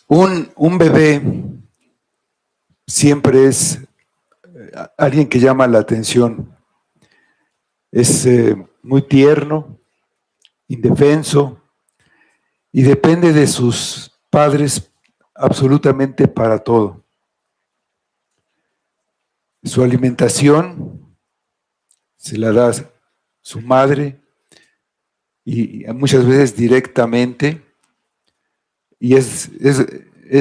Un bebé siempre es alguien que llama la atención. Es muy tierno, indefenso y depende de sus padres absolutamente para todo. Su alimentación se la da su madre y muchas veces directamente, y es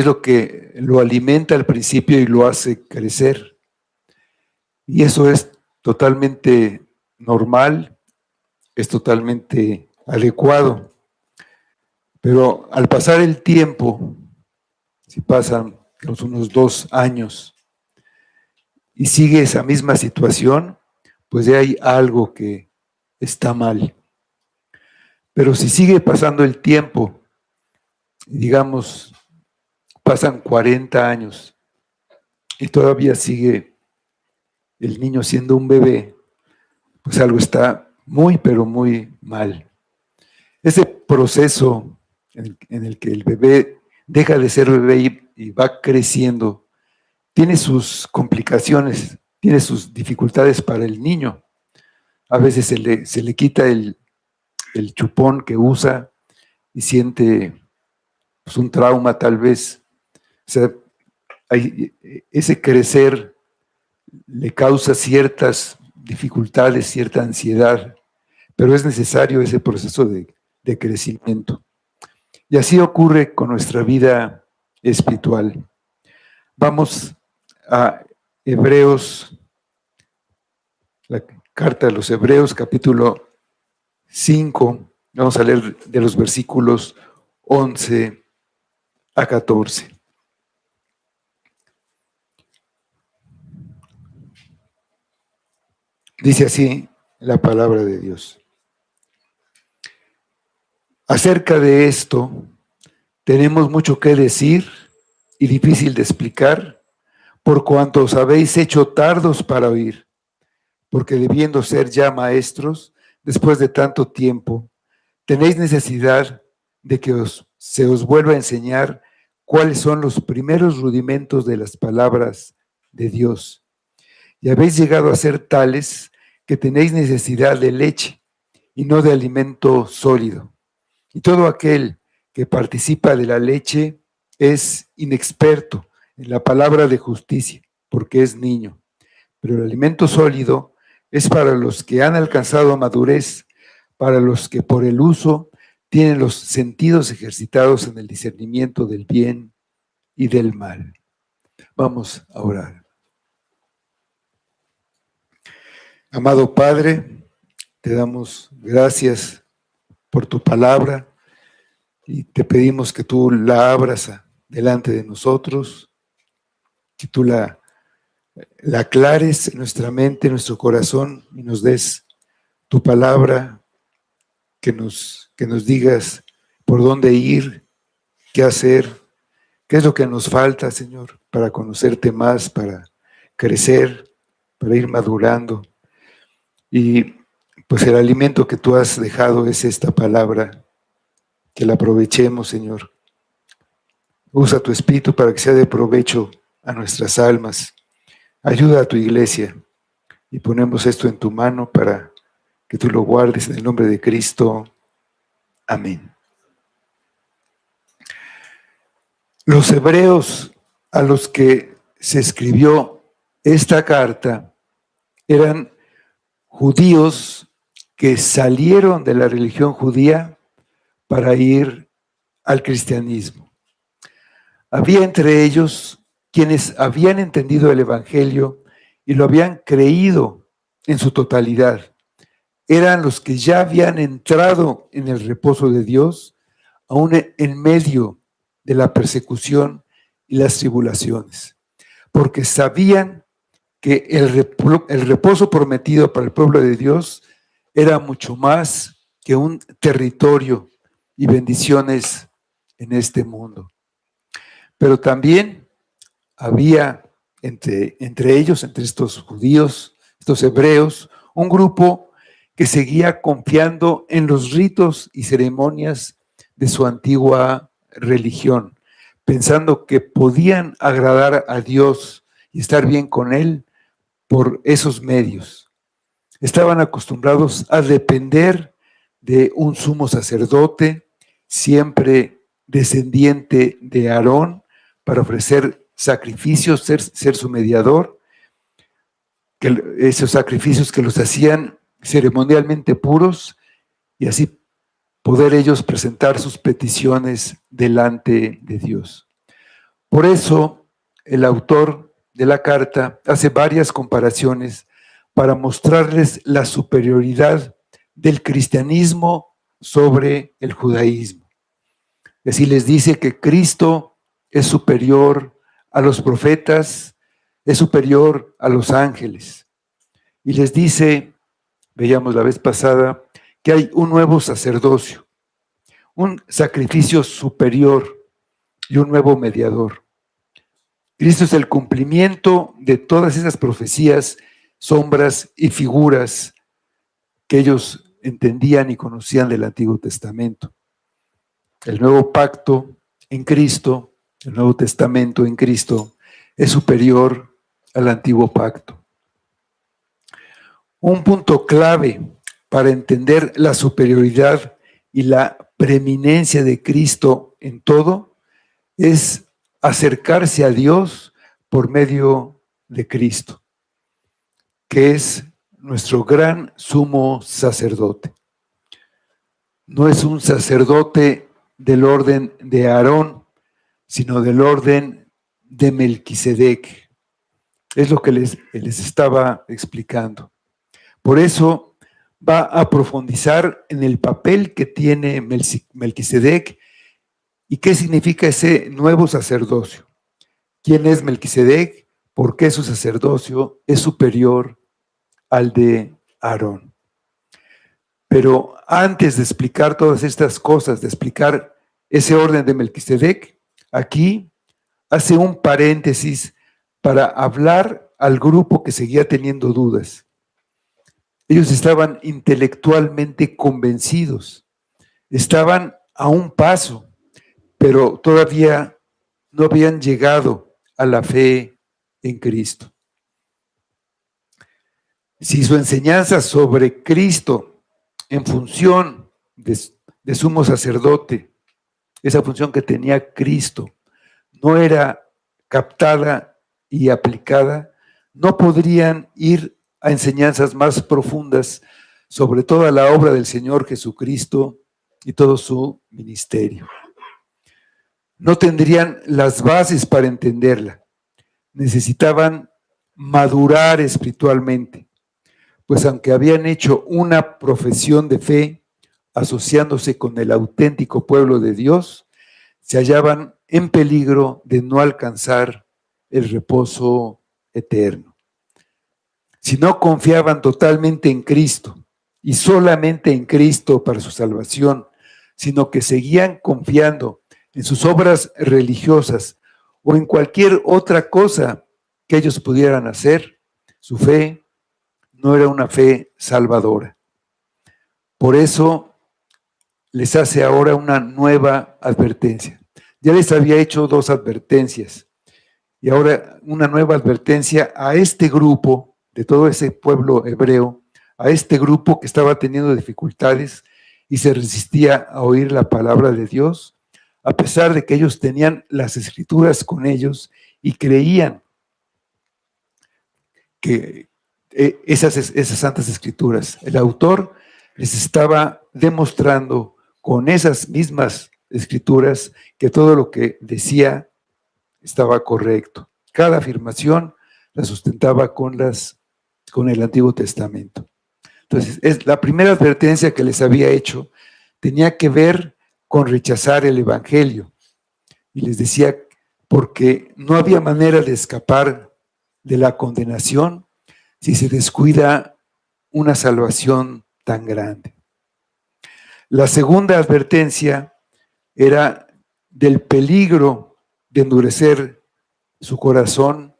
lo que lo alimenta al principio y lo hace crecer. Y eso es totalmente normal, es totalmente adecuado. Pero al pasar el tiempo, si pasan unos 2 años y sigue esa misma situación, pues ya hay algo que está mal. Pero si sigue pasando el tiempo, digamos, pasan 40 años y todavía sigue el niño siendo un bebé, pues algo está muy, pero muy mal. Ese proceso en el que el bebé deja de ser bebé y va creciendo, tiene sus complicaciones, tiene sus dificultades para el niño. A veces se le quita el chupón que usa y siente pues, un trauma tal vez. O sea, ese crecer le causa ciertas dificultades, cierta ansiedad, pero es necesario ese proceso de crecimiento. Y así ocurre con nuestra vida espiritual. Vamos a Hebreos, la carta de los Hebreos, capítulo 5, vamos a leer de los versículos 11 a 14. Dice así la palabra de Dios. Acerca de esto, tenemos mucho que decir y difícil de explicar, por cuanto os habéis hecho tardos para oír, porque debiendo ser ya maestros, después de tanto tiempo, tenéis necesidad de que se os vuelva a enseñar cuáles son los primeros rudimentos de las palabras de Dios. Y habéis llegado a ser tales que tenéis necesidad de leche y no de alimento sólido. Y todo aquel que participa de la leche es inexperto en la palabra de justicia, porque es niño. Pero el alimento sólido es para los que han alcanzado madurez, para los que por el uso tienen los sentidos ejercitados en el discernimiento del bien y del mal. Vamos a orar. Amado Padre, te damos gracias por tu palabra y te pedimos que tú la abras delante de nosotros, que tú la aclares en nuestra mente, en nuestro corazón y nos des tu palabra, que nos digas por dónde ir, qué hacer, qué es lo que nos falta, Señor, para conocerte más, para crecer, para ir madurando. Y pues el alimento que tú has dejado es esta palabra, que la aprovechemos, Señor. Usa tu espíritu para que sea de provecho a nuestras almas. Ayuda a tu iglesia y ponemos esto en tu mano para que tú lo guardes en el nombre de Cristo. Amén. Los hebreos a los que se escribió esta carta eran judíos que salieron de la religión judía para ir al cristianismo. Había entre ellos quienes habían entendido el evangelio y lo habían creído en su totalidad. Eran los que ya habían entrado en el reposo de Dios, aún en medio de la persecución y las tribulaciones, porque sabían que el reposo prometido para el pueblo de Dios era mucho más que un territorio y bendiciones en este mundo. Pero también había entre ellos, entre estos judíos, estos hebreos, un grupo que seguía confiando en los ritos y ceremonias de su antigua religión, pensando que podían agradar a Dios y estar bien con Él por esos medios. Estaban acostumbrados a depender de un sumo sacerdote, siempre descendiente de Aarón, para ofrecer sacrificios, ser su mediador, que esos sacrificios que los hacían ceremonialmente puros y así poder ellos presentar sus peticiones delante de Dios. Por eso, el autor de la carta hace varias comparaciones para mostrarles la superioridad del cristianismo sobre el judaísmo. Es decir, les dice que Cristo es superior a los profetas, es superior a los ángeles. Y les dice, veíamos la vez pasada, que hay un nuevo sacerdocio, un sacrificio superior y un nuevo mediador. Cristo es el cumplimiento de todas esas profecías, sombras y figuras que ellos entendían y conocían del Antiguo Testamento. El nuevo pacto en Cristo, el Nuevo Testamento en Cristo, es superior al antiguo pacto. Un punto clave para entender la superioridad y la preeminencia de Cristo en todo es acercarse a Dios por medio de Cristo, que es nuestro gran sumo sacerdote. No es un sacerdote del orden de Aarón, sino del orden de Melquisedec. Es lo que les estaba explicando. Por eso va a profundizar en el papel que tiene Melquisedec y qué significa ese nuevo sacerdocio. ¿Quién es Melquisedec? ¿Por qué su sacerdocio es superior al de Aarón? Pero antes de explicar todas estas cosas, de explicar ese orden de Melquisedec, aquí hace un paréntesis para hablar al grupo que seguía teniendo dudas. Ellos estaban intelectualmente convencidos, estaban a un paso, pero todavía no habían llegado a la fe en Cristo. Si su enseñanza sobre Cristo en función de sumo sacerdote, esa función que tenía Cristo, no era captada y aplicada, no podrían ir a enseñanzas más profundas sobre toda la obra del Señor Jesucristo y todo su ministerio. No tendrían las bases para entenderla. Necesitaban madurar espiritualmente, pues aunque habían hecho una profesión de fe asociándose con el auténtico pueblo de Dios, se hallaban en peligro de no alcanzar el reposo eterno. Si no confiaban totalmente en Cristo y solamente en Cristo para su salvación, sino que seguían confiando en sus obras religiosas o en cualquier otra cosa que ellos pudieran hacer, su fe no era una fe salvadora. Por eso les hace ahora una nueva advertencia. Ya les había hecho 2 advertencias y ahora una nueva advertencia a este grupo de todo ese pueblo hebreo, a este grupo que estaba teniendo dificultades y se resistía a oír la palabra de Dios, a pesar de que ellos tenían las escrituras con ellos y creían que esas santas escrituras, el autor les estaba demostrando con esas mismas escrituras que todo lo que decía estaba correcto. Cada afirmación la sustentaba con el Antiguo Testamento. Entonces, la primera advertencia que les había hecho tenía que ver con rechazar el Evangelio. Y les decía, porque no había manera de escapar de la condenación si se descuida una salvación tan grande. La segunda advertencia era del peligro de endurecer su corazón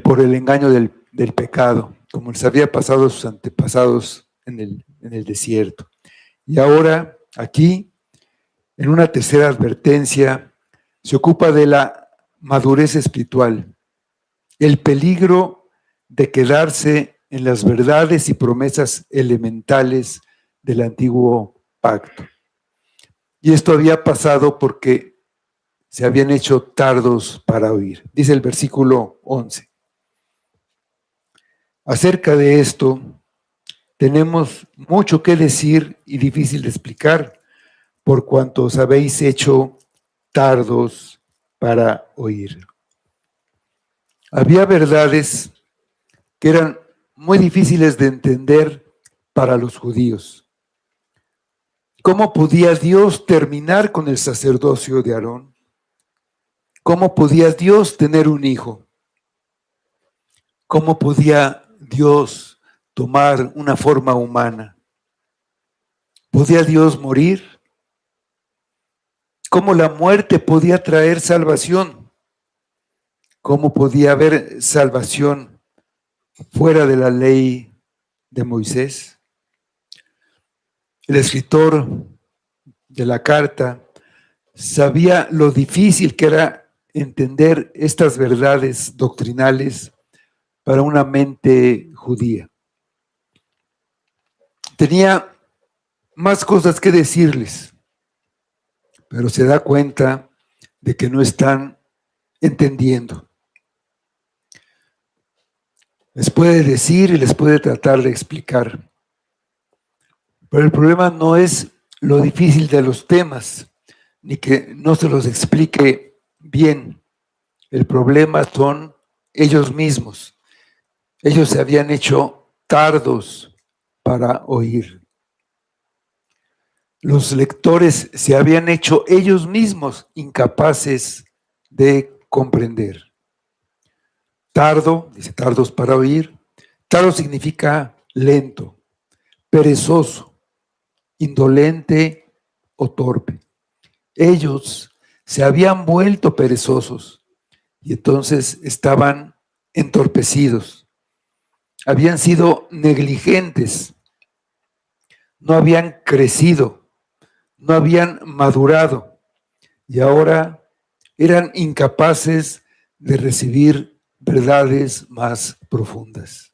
por el engaño del pecado, como les había pasado a sus antepasados en el desierto. Y ahora, aquí, en una tercera advertencia se ocupa de la madurez espiritual, el peligro de quedarse en las verdades y promesas elementales del antiguo pacto. Y esto había pasado porque se habían hecho tardos para oír. Dice el versículo 11. Acerca de esto, tenemos mucho que decir y difícil de explicar, por cuanto os habéis hecho tardos para oír. Había verdades que eran muy difíciles de entender para los judíos. ¿Cómo podía Dios terminar con el sacerdocio de Aarón? ¿Cómo podía Dios tener un hijo? ¿Cómo podía Dios tomar una forma humana? ¿Podía Dios morir? ¿Cómo la muerte podía traer salvación? ¿Cómo podía haber salvación fuera de la ley de Moisés? El escritor de la carta sabía lo difícil que era entender estas verdades doctrinales para una mente judía. Tenía más cosas que decirles, pero se da cuenta de que no están entendiendo. Les puede decir y les puede tratar de explicar, pero el problema no es lo difícil de los temas, ni que no se los explique bien. El problema son ellos mismos. Ellos se habían hecho tardos para oír. Los lectores se habían hecho ellos mismos incapaces de comprender. Tardo, dice tardos para oír. Tardo significa lento, perezoso, indolente o torpe. Ellos se habían vuelto perezosos y entonces estaban entorpecidos. Habían sido negligentes, no habían crecido, no habían madurado y ahora eran incapaces de recibir verdades más profundas.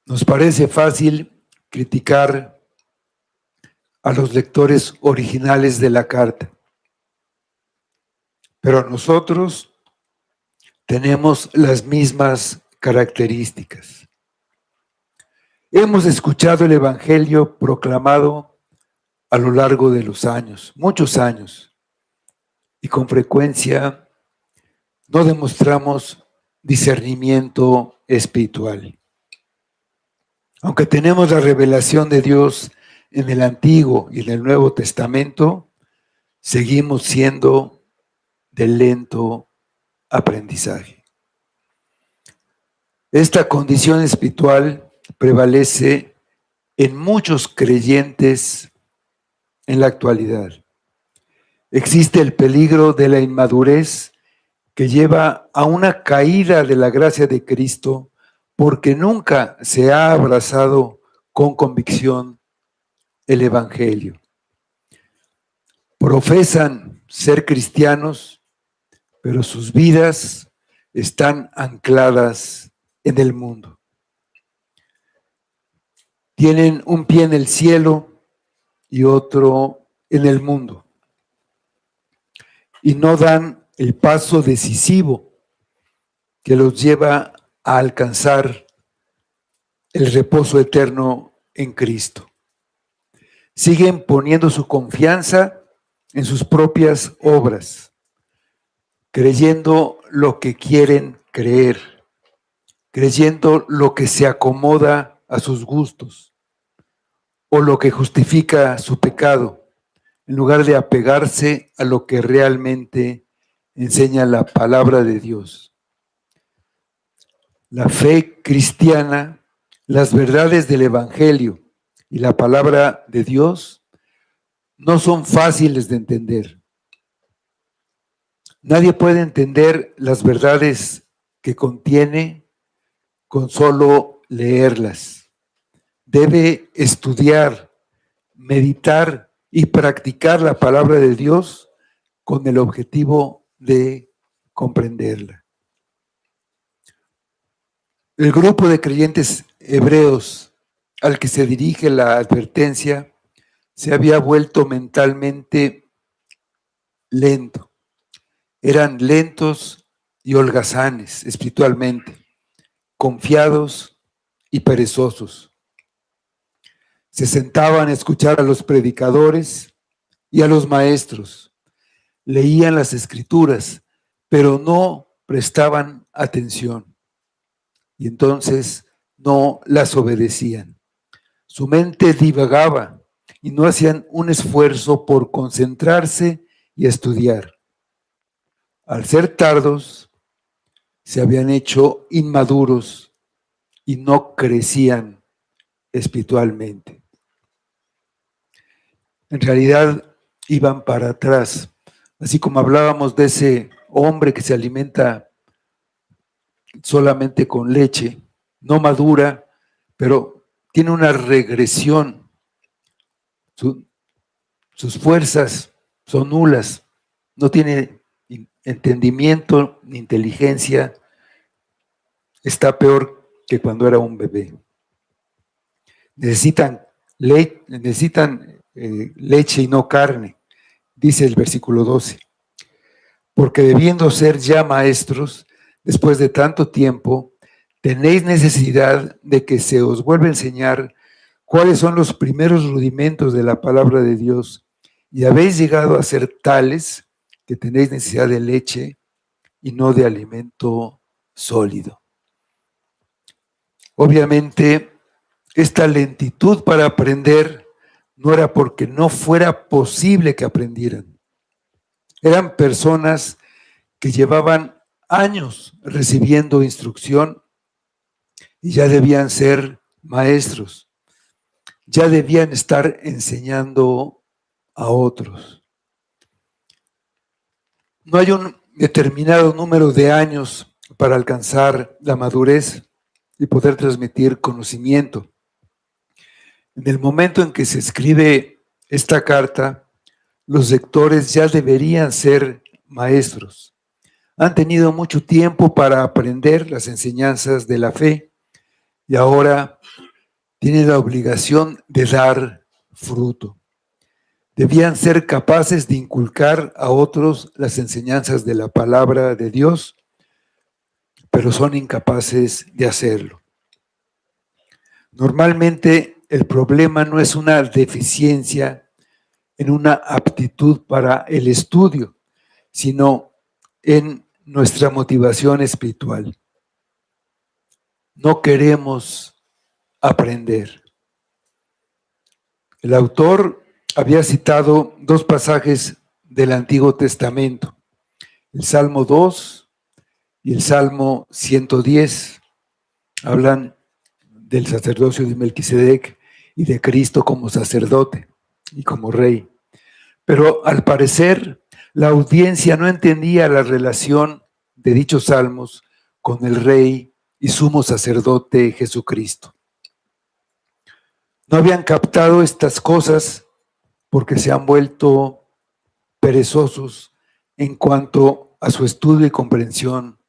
Nos parece fácil criticar a los lectores originales de la carta, pero nosotros tenemos las mismas características. Hemos escuchado el Evangelio proclamado a lo largo de los años, muchos años, y con frecuencia no demostramos discernimiento espiritual. Aunque tenemos la revelación de Dios en el Antiguo y en el Nuevo Testamento, seguimos siendo de lento aprendizaje. Esta condición espiritual prevalece en muchos creyentes en la actualidad. Existe el peligro de la inmadurez que lleva a una caída de la gracia de Cristo porque nunca se ha abrazado con convicción el Evangelio. Profesan ser cristianos, pero sus vidas están ancladas en el mundo. Tienen un pie en el cielo y otro en el mundo. Y no dan el paso decisivo que los lleva a alcanzar el reposo eterno en Cristo. Siguen poniendo su confianza en sus propias obras, creyendo lo que quieren creer, creyendo lo que se acomoda a sus gustos o lo que justifica su pecado, en lugar de apegarse a lo que realmente enseña la palabra de Dios. La fe cristiana, las verdades del Evangelio y la palabra de Dios no son fáciles de entender. Nadie puede entender las verdades que contiene con solo leerlas. Debe estudiar, meditar y practicar la palabra de Dios con el objetivo de comprenderla. El grupo de creyentes hebreos al que se dirige la advertencia se había vuelto mentalmente lento. Eran lentos y holgazanes espiritualmente, confiados y perezosos. Se sentaban a escuchar a los predicadores y a los maestros. Leían las escrituras, pero no prestaban atención. Y entonces no las obedecían. Su mente divagaba y no hacían un esfuerzo por concentrarse y estudiar. Al ser tardos, se habían hecho inmaduros y no crecían espiritualmente. En realidad iban para atrás, así como hablábamos de ese hombre que se alimenta solamente con leche, no madura, pero tiene una regresión. Sus fuerzas son nulas, no tiene entendimiento ni inteligencia, está peor que cuando era un bebé. Necesitan leche y no carne, dice el versículo 12. Porque debiendo ser ya maestros, después de tanto tiempo, tenéis necesidad de que se os vuelva a enseñar cuáles son los primeros rudimentos de la palabra de Dios, y habéis llegado a ser tales que tenéis necesidad de leche y no de alimento sólido. Obviamente, esta lentitud para aprender no era porque no fuera posible que aprendieran. Eran personas que llevaban años recibiendo instrucción y ya debían ser maestros, ya debían estar enseñando a otros. No hay un determinado número de años para alcanzar la madurez y poder transmitir conocimiento. En el momento en que se escribe esta carta, los lectores ya deberían ser maestros. Han tenido mucho tiempo para aprender las enseñanzas de la fe y ahora tienen la obligación de dar fruto. Debían ser capaces de inculcar a otros las enseñanzas de la palabra de Dios, pero son incapaces de hacerlo. Normalmente el problema no es una deficiencia en una aptitud para el estudio, sino en nuestra motivación espiritual. No queremos aprender. El autor había citado dos pasajes del Antiguo Testamento, el Salmo 2 y el Salmo 110. Hablan del sacerdocio de Melquisedec y de Cristo como sacerdote y como rey. Pero al parecer, la audiencia no entendía la relación de dichos salmos con el rey y sumo sacerdote Jesucristo. No habían captado estas cosas porque se han vuelto perezosos en cuanto a su estudio y comprensión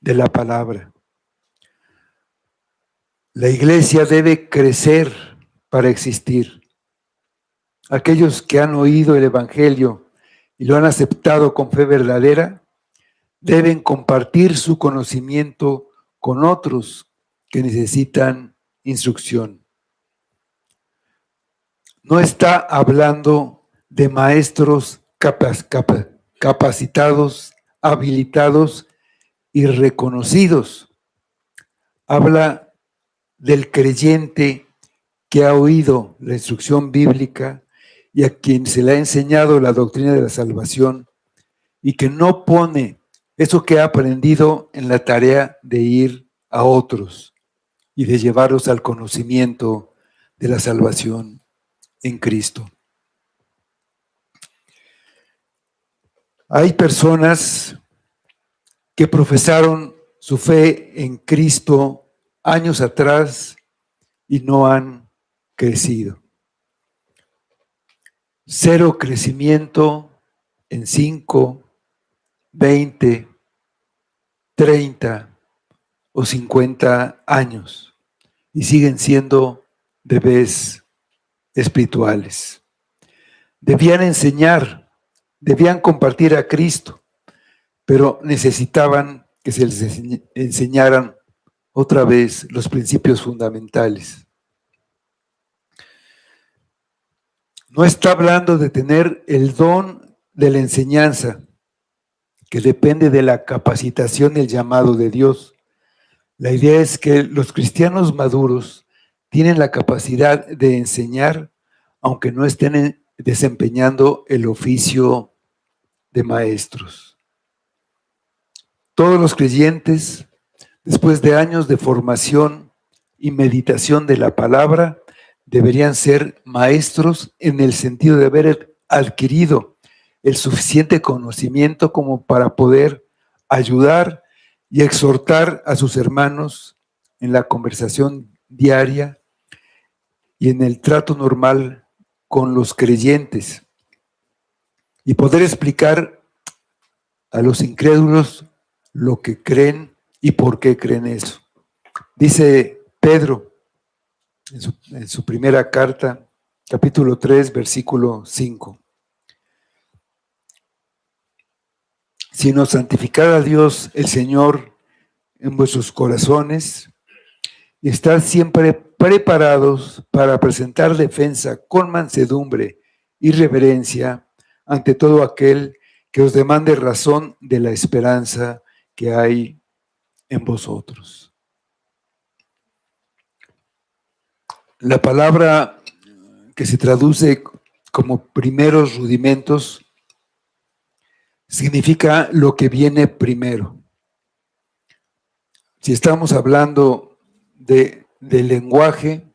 de la palabra. La iglesia debe crecer para existir. Aquellos que han oído el Evangelio y lo han aceptado con fe verdadera, deben compartir su conocimiento con otros que necesitan instrucción. No está hablando de maestros capacitados, habilitados y reconocidos. Habla del creyente que ha oído la instrucción bíblica y a quien se le ha enseñado la doctrina de la salvación y que no pone eso que ha aprendido en la tarea de ir a otros y de llevarlos al conocimiento de la salvación en Cristo. Hay personas que profesaron su fe en Cristo años atrás y no han crecido. cero crecimiento en 5, 20, 30 o 50 años y siguen siendo bebés espirituales. Debían enseñar, debían compartir a Cristo, pero necesitaban que se les enseñaran otra vez los principios fundamentales. No está hablando de tener el don de la enseñanza, que depende de la capacitación y el llamado de Dios. La idea es que los cristianos maduros tienen la capacidad de enseñar, aunque no estén desempeñando el oficio de maestros. Todos los creyentes, después de años de formación y meditación de la palabra, deberían ser maestros en el sentido de haber adquirido el suficiente conocimiento como para poder ayudar y exhortar a sus hermanos en la conversación diaria y en el trato normal con los creyentes, y poder explicar a los incrédulos lo que creen y por qué creen eso. Dice Pedro en su primera carta, capítulo 3, versículo 5. Sino santificad a Dios el Señor en vuestros corazones y estad siempre preparados para presentar defensa con mansedumbre y reverencia ante todo aquel que os demande razón de la esperanza que hay en vosotros. La palabra que se traduce como primeros rudimentos significa lo que viene primero. Si estamos hablando del lenguaje,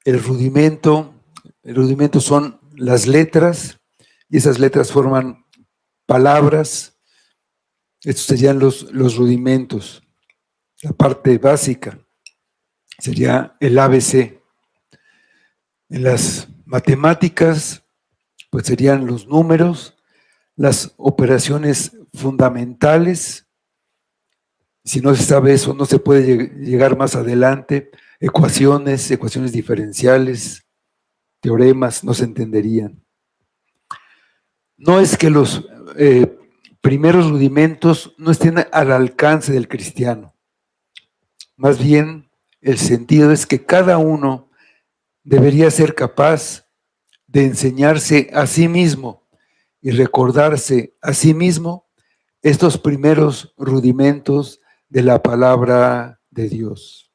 el rudimento son las letras, y esas letras forman palabras. Estos serían los rudimentos. La parte básica sería el ABC. En las matemáticas, pues serían los números, las operaciones fundamentales. Si no se sabe eso, no se puede llegar más adelante. Ecuaciones diferenciales, teoremas, no se entenderían. No es que los primeros rudimentos no estén al alcance del cristiano. Más bien, el sentido es que cada uno debería ser capaz de enseñarse a sí mismo y recordarse a sí mismo estos primeros rudimentos de la palabra de Dios.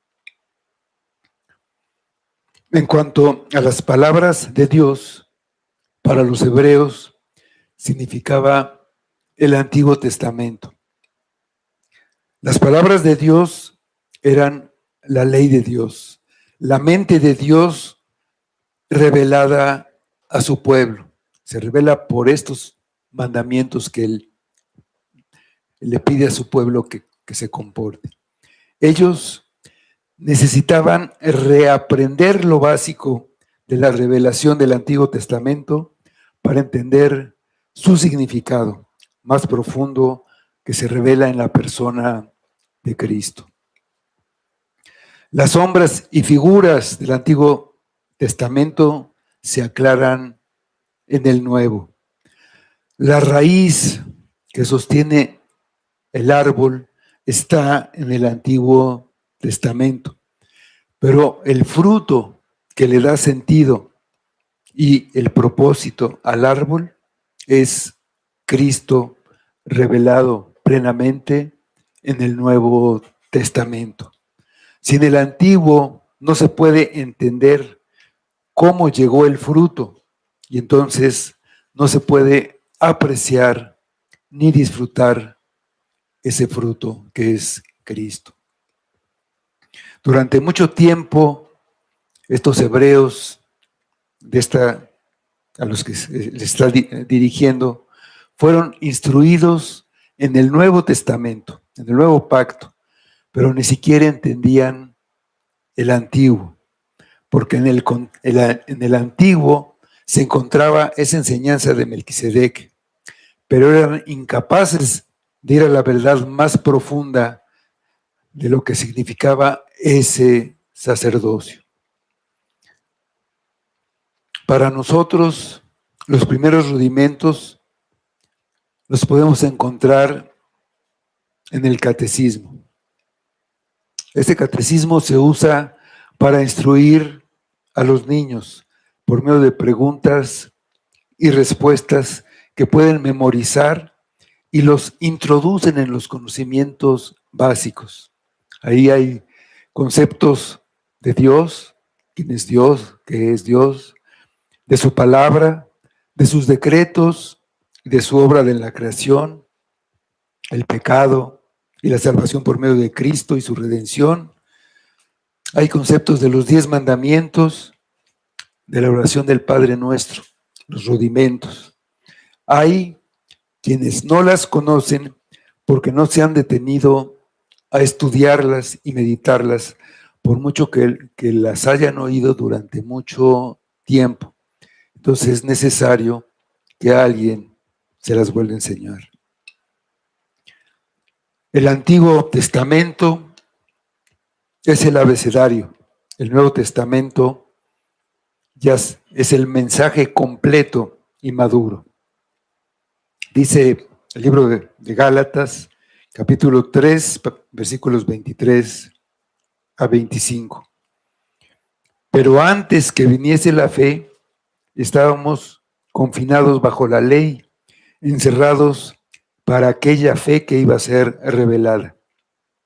En cuanto a las palabras de Dios, para los hebreos significaba el Antiguo Testamento. Las palabras de Dios eran la ley de Dios, la mente de Dios revelada a su pueblo. Se revela por estos mandamientos que Él le pide a su pueblo que se comporte. Ellos necesitaban reaprender lo básico de la revelación del Antiguo Testamento para entender su significado más profundo que se revela en la persona de Cristo. Las sombras y figuras del Antiguo Testamento se aclaran en el Nuevo. La raíz que sostiene el árbol está en el Antiguo Testamento, pero el fruto que le da sentido y el propósito al árbol es Cristo revelado plenamente en el Nuevo Testamento. Si en el Antiguo no se puede entender cómo llegó el fruto, y entonces no se puede apreciar ni disfrutar ese fruto que es Cristo. Durante mucho tiempo, estos hebreos a los que se les está dirigiendo, fueron instruidos en el Nuevo Testamento, en el Nuevo Pacto, pero ni siquiera entendían el Antiguo, porque en el Antiguo se encontraba esa enseñanza de Melquisedec, pero eran incapaces de ir a la verdad más profunda de lo que significaba ese sacerdocio. Para nosotros, los primeros rudimentos los podemos encontrar en el catecismo. Este catecismo se usa para instruir a los niños por medio de preguntas y respuestas que pueden memorizar y los introducen en los conocimientos básicos. Ahí hay conceptos de Dios, quién es Dios, qué es Dios, de su palabra, de sus decretos, de su obra de la creación, el pecado y la salvación por medio de Cristo y su redención. Hay conceptos de los 10 mandamientos, de la oración del Padre Nuestro, los rudimentos. Hay quienes no las conocen porque no se han detenido a estudiarlas y meditarlas, por mucho que las hayan oído durante mucho tiempo. Entonces es necesario que alguien se las vuelva a enseñar. El Antiguo Testamento es el abecedario. El Nuevo Testamento ya es el mensaje completo y maduro. Dice el libro de Gálatas, capítulo 3, versículos 23 a 25. Pero antes que viniese la fe, estábamos confinados bajo la ley, encerrados para aquella fe que iba a ser revelada.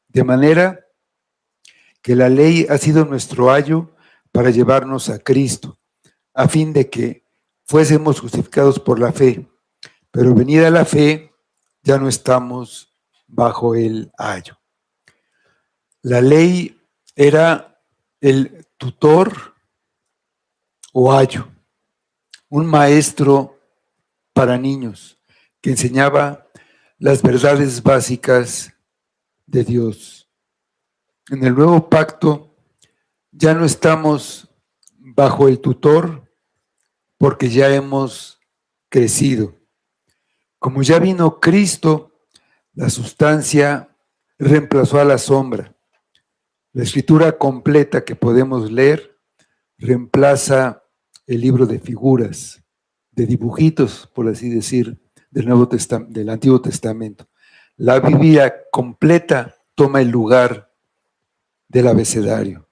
De manera que la ley ha sido nuestro ayo para llevarnos a Cristo, a fin de que fuésemos justificados por la fe. Pero venida la fe, ya no estamos bajo el ayo. La ley era el tutor o ayo, un maestro para niños que enseñaba las verdades básicas de Dios. En el nuevo pacto ya no estamos bajo el tutor porque ya hemos crecido. Como ya vino Cristo, la sustancia reemplazó a la sombra. La escritura completa que podemos leer reemplaza el libro de figuras, de dibujitos, por así decir, del Antiguo Testamento. La Biblia completa toma el lugar del abecedario.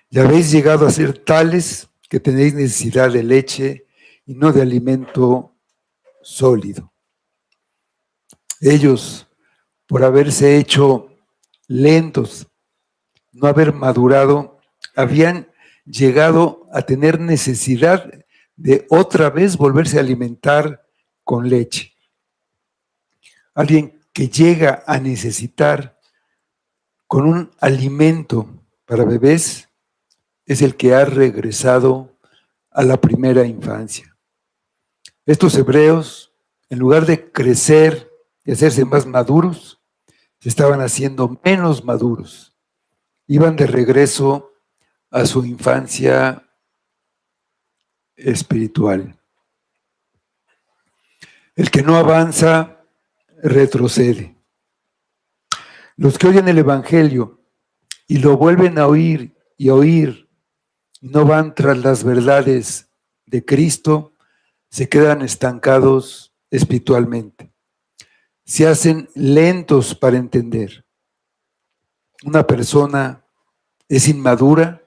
Ya habéis llegado a ser tales que tenéis necesidad de leche y no de alimento sólido. Ellos, por haberse hecho lentos, no haber madurado, habían llegado a tener necesidad de otra vez volverse a alimentar con leche. Alguien que llega a necesitar con un alimento para bebés es el que ha regresado a la primera infancia. Estos hebreos, en lugar de crecer y hacerse más maduros, se estaban haciendo menos maduros. Iban de regreso a su infancia espiritual. El que no avanza, retrocede. Los que oyen el Evangelio y lo vuelven a oír y oír, y no van tras las verdades de Cristo, se quedan estancados espiritualmente. Se hacen lentos para entender. Una persona es inmadura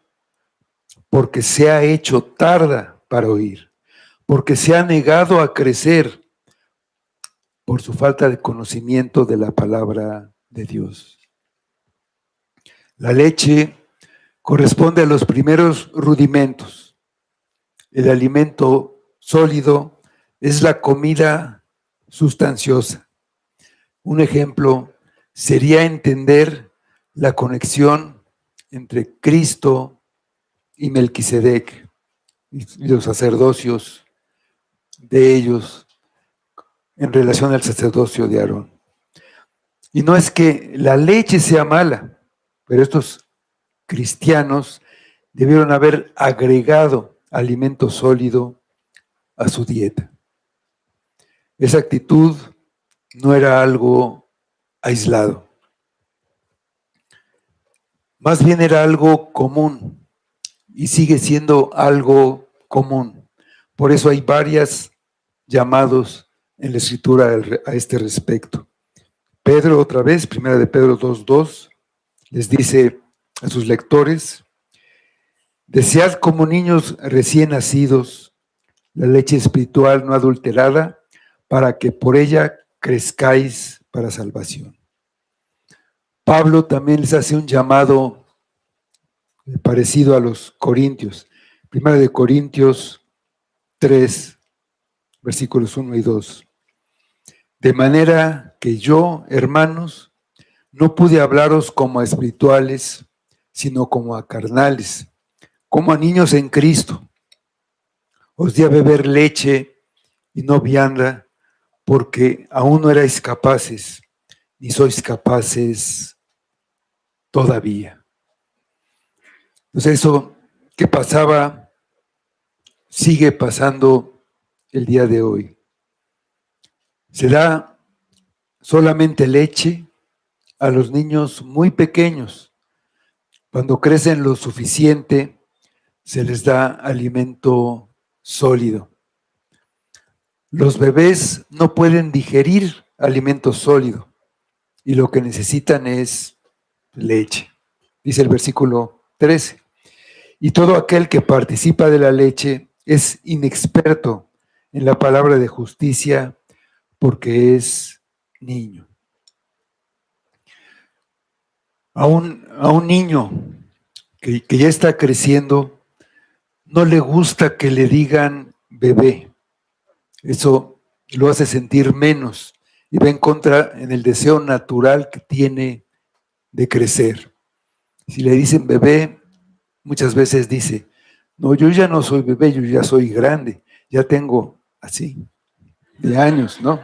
porque se ha hecho tarda para oír, porque se ha negado a crecer por su falta de conocimiento de la palabra de Dios. La leche corresponde a los primeros rudimentos. El alimento sólido es la comida sustanciosa. Un ejemplo sería entender la conexión entre Cristo y Melquisedec y los sacerdocios de ellos en relación al sacerdocio de Aarón. Y no es que la leche sea mala, pero estos cristianos debieron haber agregado alimento sólido a su dieta. Esa actitud no era algo aislado, más bien era algo común y sigue siendo algo común. Por eso hay varios llamados en la Escritura a este respecto. Pedro, otra vez, 1 de Pedro 2:2, les dice a sus lectores: desead como niños recién nacidos la leche espiritual no adulterada, para que por ella crezcáis para salvación. Pablo también les hace un llamado parecido a los corintios. 1 de Corintios 3, versículos 1 y 2. De manera que yo, hermanos, no pude hablaros como a espirituales, sino como a carnales, como a niños en Cristo. Os di a beber leche y no vianda, porque aún no erais capaces, ni sois capaces todavía. Entonces eso que pasaba, sigue pasando el día de hoy. Se da solamente leche a los niños muy pequeños. Cuando crecen lo suficiente, se les da alimento sólido. Los bebés no pueden digerir alimento sólido y lo que necesitan es leche. Dice el versículo 13. Y todo aquel que participa de la leche es inexperto en la palabra de justicia porque es niño. A un niño que ya está creciendo, no le gusta que le digan bebé. Eso lo hace sentir menos y va en contra en el deseo natural que tiene de crecer. Si le dicen bebé, muchas veces dice: no, yo ya no soy bebé, yo ya soy grande, ya tengo así, de años, ¿no?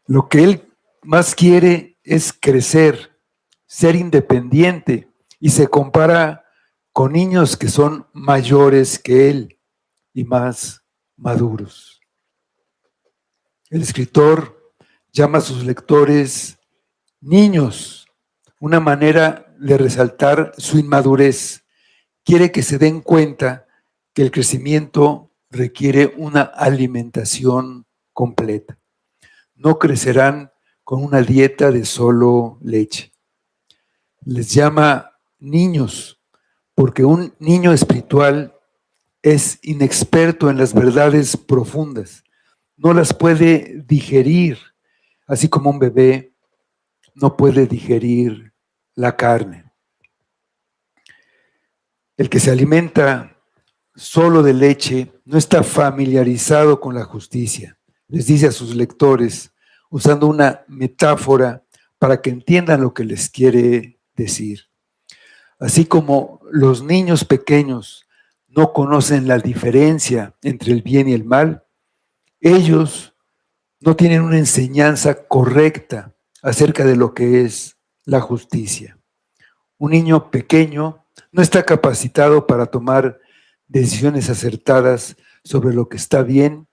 Lo que él más quiere es crecer, ser independiente, y se compara con niños que son mayores que él y más maduros. El escritor llama a sus lectores niños, una manera de resaltar su inmadurez. Quiere que se den cuenta que el crecimiento requiere una alimentación completa. No crecerán con una dieta de solo leche. Les llama niños porque un niño espiritual es inexperto en las verdades profundas. No las puede digerir, así como un bebé no puede digerir la carne. El que se alimenta solo de leche no está familiarizado con la justicia. Les dice a sus lectores, usando una metáfora para que entiendan lo que les quiere decir. Así como los niños pequeños no conocen la diferencia entre el bien y el mal, ellos no tienen una enseñanza correcta acerca de lo que es la justicia. Un niño pequeño no está capacitado para tomar decisiones acertadas sobre lo que está bien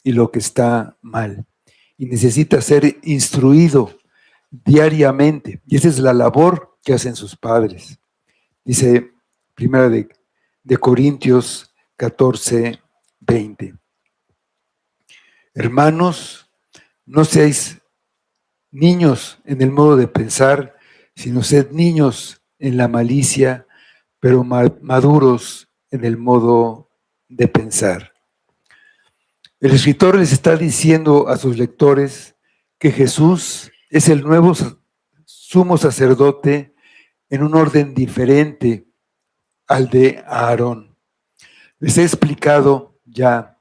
y lo que está mal. Y necesita ser instruido diariamente. Y esa es la labor que hacen sus padres. Dice 1 de Corintios 14:20. Hermanos, no seáis niños en el modo de pensar, sino sed niños en la malicia, pero maduros en el modo de pensar. El escritor les está diciendo a sus lectores que Jesús es el nuevo sumo sacerdote en un orden diferente al de Aarón. Les he explicado ya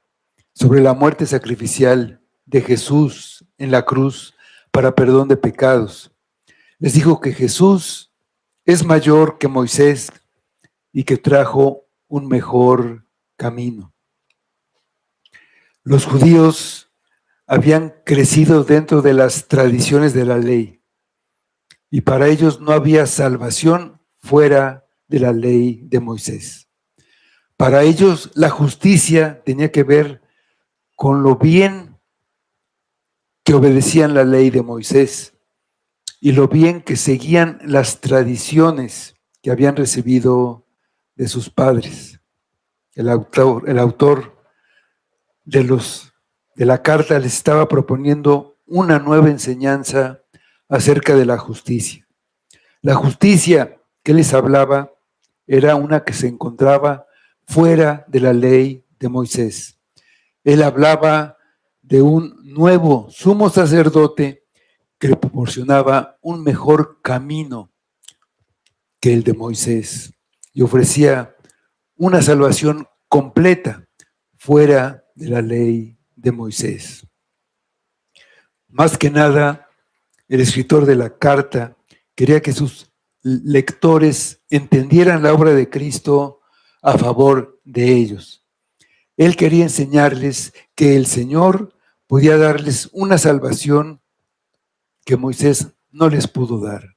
sobre la muerte sacrificial de Jesús en la cruz para perdón de pecados. Les dijo que Jesús es mayor que Moisés y que trajo un mejor camino. Los judíos habían crecido dentro de las tradiciones de la ley y para ellos no había salvación fuera de la ley de Moisés. Para ellos la justicia tenía que ver con lo bien que obedecían la ley de Moisés y lo bien que seguían las tradiciones que habían recibido de sus padres. El autor de la carta les estaba proponiendo una nueva enseñanza acerca de la justicia. La justicia que les hablaba era una que se encontraba fuera de la ley de Moisés. Él hablaba de un nuevo sumo sacerdote que le proporcionaba un mejor camino que el de Moisés y ofrecía una salvación completa fuera de la ley de Moisés. Más que nada, el escritor de la carta quería que sus lectores entendieran la obra de Cristo a favor de ellos. Él quería enseñarles que el Señor podía darles una salvación que Moisés no les pudo dar,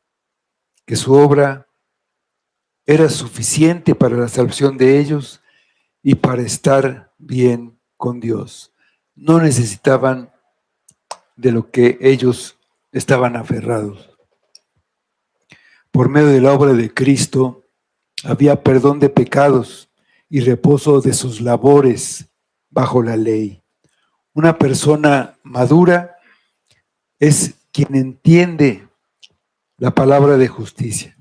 que su obra era suficiente para la salvación de ellos y para estar bien con Dios. No necesitaban de lo que ellos estaban aferrados. Por medio de la obra de Cristo había perdón de pecados y reposo de sus labores bajo la ley. Una persona madura es quien entiende la palabra de justicia,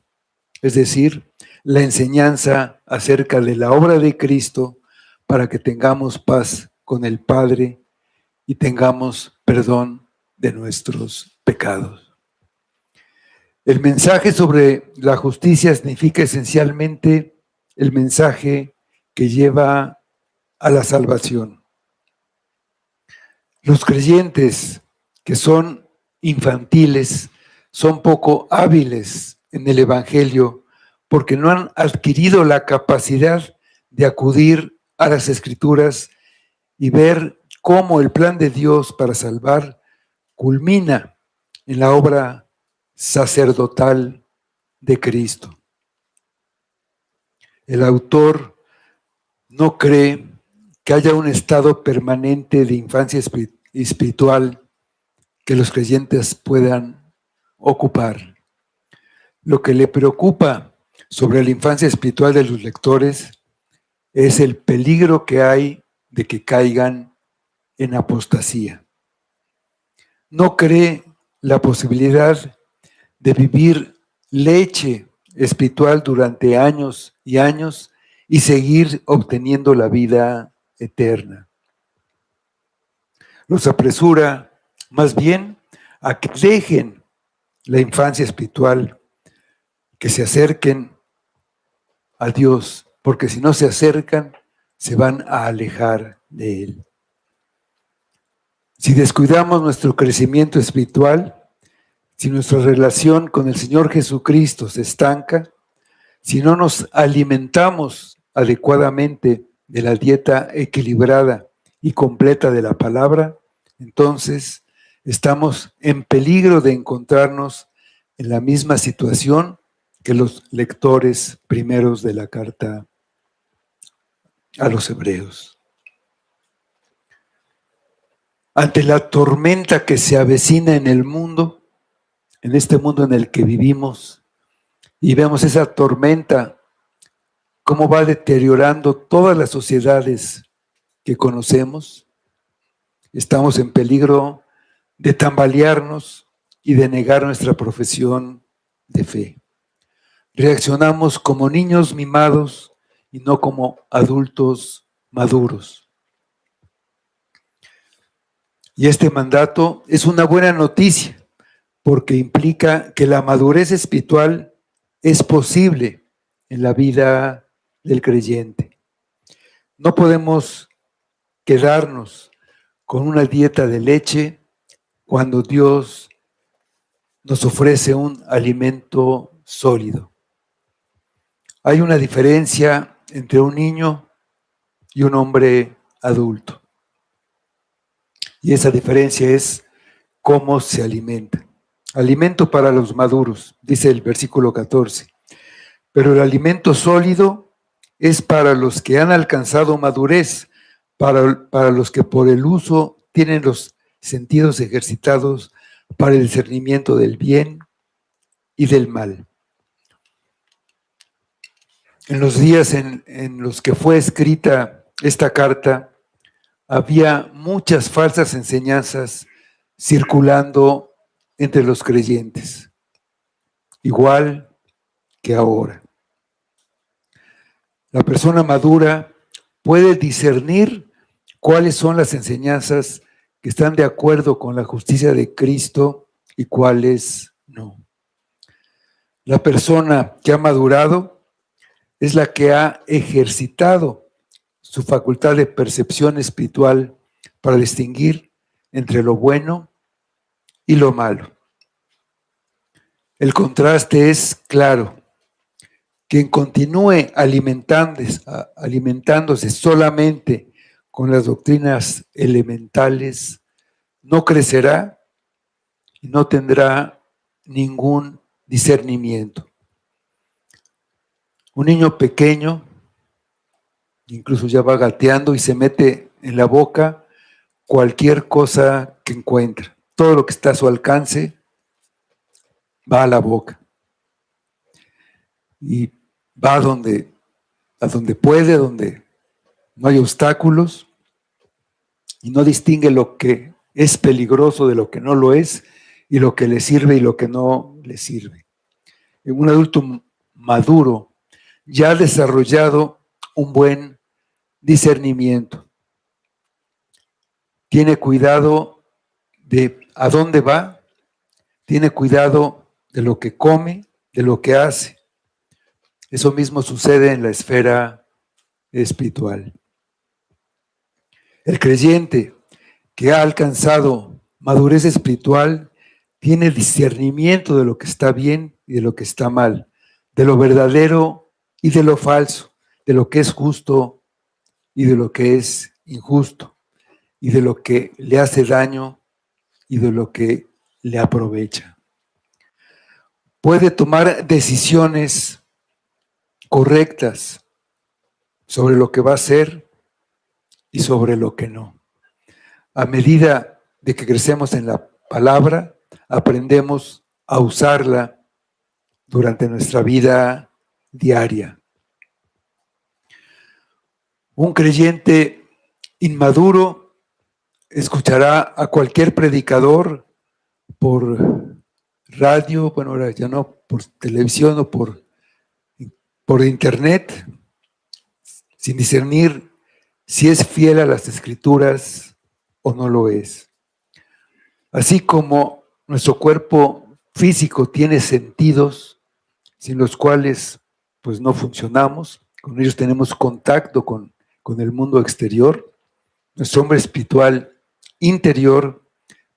es decir, la enseñanza acerca de la obra de Cristo para que tengamos paz con el Padre y tengamos perdón de nuestros pecados. El mensaje sobre la justicia significa esencialmente el mensaje que lleva a la salvación. Los creyentes que son infantiles son poco hábiles en el Evangelio porque no han adquirido la capacidad de acudir a las Escrituras y ver cómo el plan de Dios para salvar culmina en la obra sacerdotal de Cristo. El autor no cree que haya un estado permanente de infancia espiritual que los creyentes puedan ocupar. Lo que le preocupa sobre la infancia espiritual de los lectores es el peligro que hay de que caigan en apostasía. No cree la posibilidad de vivir leche espiritual durante años y años y seguir obteniendo la vida eterna. Los apresura más bien a que dejen la infancia espiritual, que se acerquen a Dios, porque si no se acercan, se van a alejar de Él. Si descuidamos nuestro crecimiento espiritual, si nuestra relación con el Señor Jesucristo se estanca, si no nos alimentamos adecuadamente de la dieta equilibrada y completa de la palabra, entonces estamos en peligro de encontrarnos en la misma situación que los lectores primeros de la carta a los hebreos. Ante la tormenta que se avecina en el mundo, en este mundo en el que vivimos, y vemos esa tormenta, cómo va deteriorando todas las sociedades que conocemos, estamos en peligro de tambalearnos y de negar nuestra profesión de fe. Reaccionamos como niños mimados y no como adultos maduros. Y este mandato es una buena noticia porque implica que la madurez espiritual es posible en la vida del creyente. No podemos quedarnos con una dieta de leche cuando Dios nos ofrece un alimento sólido. Hay una diferencia entre un niño y un hombre adulto. Y esa diferencia es cómo se alimenta. Alimento para los maduros, dice el versículo 14. Pero el alimento sólido es para los que han alcanzado madurez, para los que por el uso tienen los sentidos ejercitados para el discernimiento del bien y del mal. En los días en los que fue escrita esta carta, había muchas falsas enseñanzas circulando entre los creyentes, igual que ahora. La persona madura puede discernir cuáles son las enseñanzas que están de acuerdo con la justicia de Cristo y cuáles no. La persona que ha madurado es la que ha ejercitado su facultad de percepción espiritual para distinguir entre lo bueno y lo malo. El contraste es claro. Quien continúe alimentándose solamente con las doctrinas elementales no crecerá y no tendrá ningún discernimiento. Un niño pequeño, incluso ya va gateando y se mete en la boca cualquier cosa que encuentra. Todo lo que está a su alcance va a la boca. Y va a donde puede, donde no hay obstáculos, y no distingue lo que es peligroso de lo que no lo es, y lo que le sirve y lo que no le sirve. Un adulto maduro ya ha desarrollado un buen discernimiento. Tiene cuidado de a dónde va, tiene cuidado de lo que come, de lo que hace. Eso mismo sucede en la esfera espiritual. El creyente que ha alcanzado madurez espiritual tiene discernimiento de lo que está bien y de lo que está mal, de lo verdadero y de lo falso, de lo que es justo y de lo que es injusto, y de lo que le hace daño y de lo que le aprovecha. Puede tomar decisiones correctas sobre lo que va a hacer y sobre lo que no. A medida de que crecemos en la palabra, aprendemos a usarla durante nuestra vida diaria. Un creyente inmaduro escuchará a cualquier predicador por radio, bueno, ahora ya no, por televisión o por internet, sin discernir si es fiel a las Escrituras o no lo es. Así como nuestro cuerpo físico tiene sentidos sin los cuales pues no funcionamos, con ellos tenemos contacto con el mundo exterior, nuestro hombre espiritual interior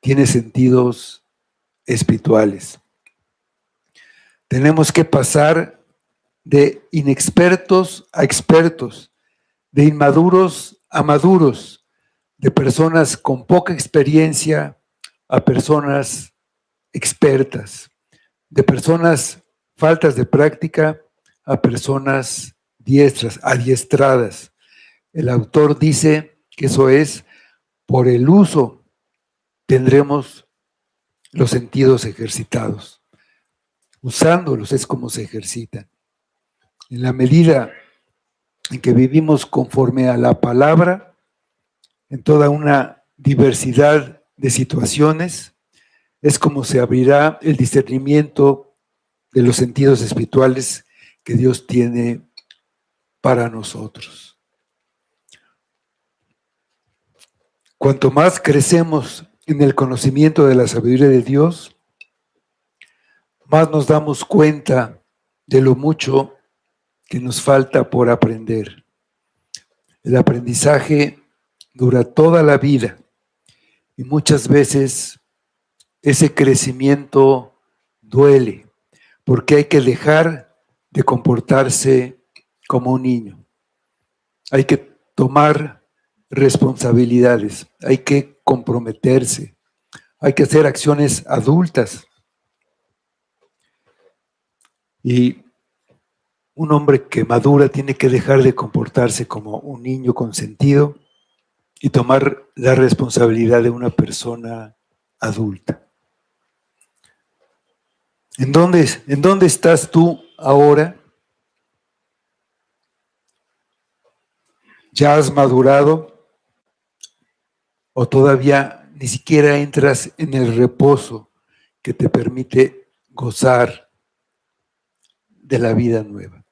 tiene sentidos espirituales. Tenemos que pasar de inexpertos a expertos, de inmaduros a maduros, de personas con poca experiencia a personas expertas, de personas faltas de práctica a personas diestras, adiestradas. El autor dice que eso es por el uso tendremos los sentidos ejercitados. Usándolos es como se ejercitan. En la medida en que vivimos conforme a la palabra, en toda una diversidad de situaciones, es como se abrirá el discernimiento de los sentidos espirituales que Dios tiene para nosotros. Cuanto más crecemos en el conocimiento de la sabiduría de Dios, más nos damos cuenta de lo mucho que nos falta por aprender. El aprendizaje dura toda la vida y muchas veces ese crecimiento duele porque hay que dejar de comportarse como un niño. Hay que tomar responsabilidades, hay que comprometerse, hay que hacer acciones adultas. Y Un hombre que madura tiene que dejar de comportarse como un niño consentido y tomar la responsabilidad de una persona adulta. ¿En dónde estás tú ahora? ¿Ya has madurado o todavía ni siquiera entras en el reposo que te permite gozar de la vida nueva?